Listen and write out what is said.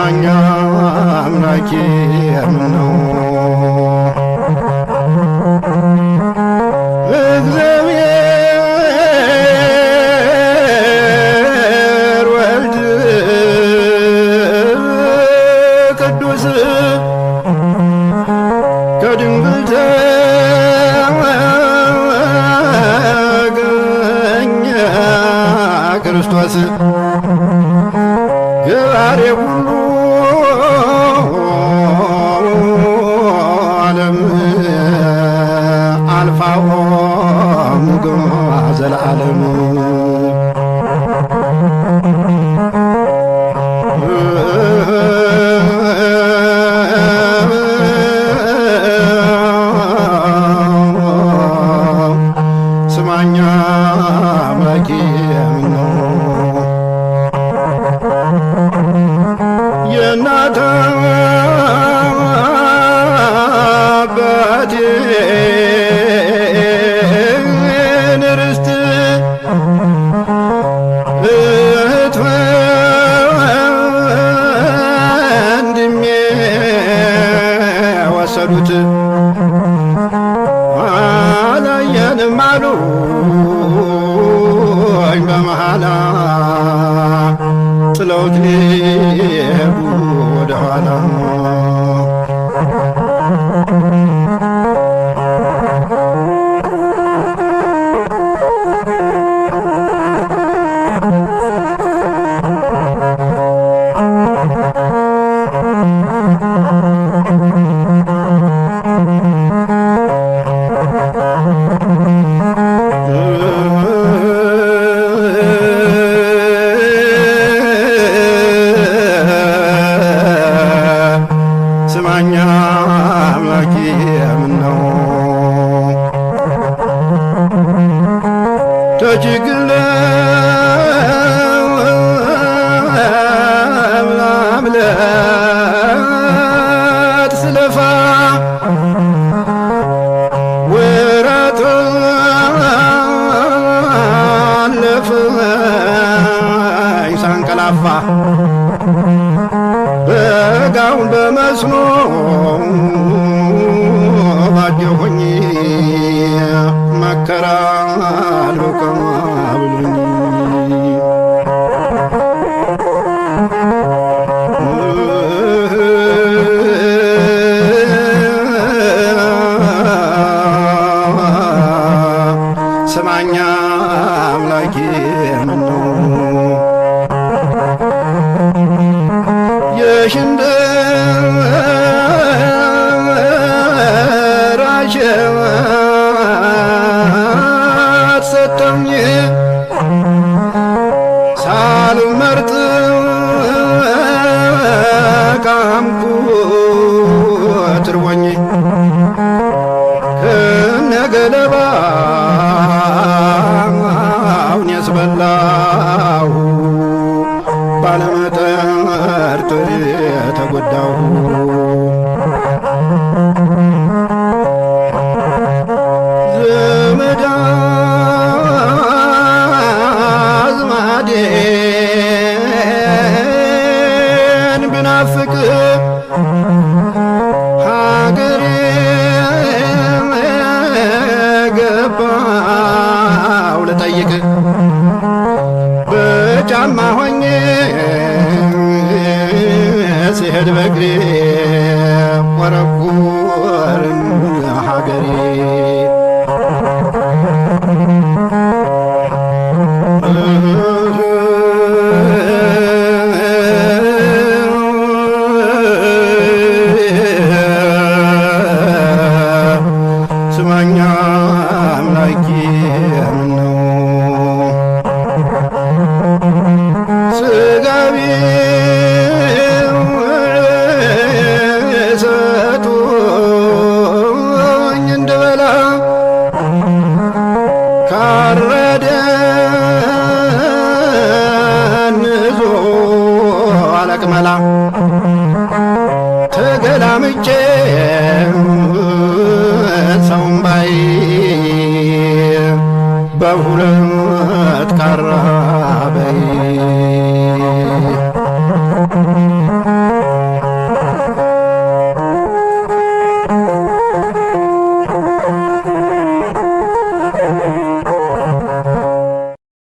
ስማኛ አምላኬ ምነው እግዚአብሔር ወልድ ቅዱስ ከድንግል ተገኘ ክርስቶስ ገባሬ ሁሉ ዓለም አልፋ ወኦሜጋ ዘለዓለም ስማኛ አምላኬ ምነው የእናት አባቴን ርስት እህት ወንድሜ ወሰዱት አላየንም አሉኝ በመሃላ ጥለውት ሊሄዱ ወደ ኋላ ስማኛ አምላኬ ምነው ተችግር ለምለም ስለፋ ወራት አለፈኝ ሳንቀላፋ በጋውን በመስኖ ባጀሁኝ መከራ አልበቃም ብሉኝ ስማኛ አምላኬ ምነው የሽንደራሸት ሰጠኝ ሳልመርጥ ቃምኩት ርቦኝ ከነገለባውን ያስበላሁ ባለመጠርጠር ተጎዳሁ ዘመድ አዝማዴን ብናፍቅ ሀገሬ ገባሁ ልጠይቅ በጫማ ሆኜ ስሄድ በእግሬ ቆረቆረኝ ሀገሬ ስማኛ አምላኬ ምነው ስጋቢ ሰጡኝ እንድበላ ካረደን ዞ አለቅመላ ተገላምጬ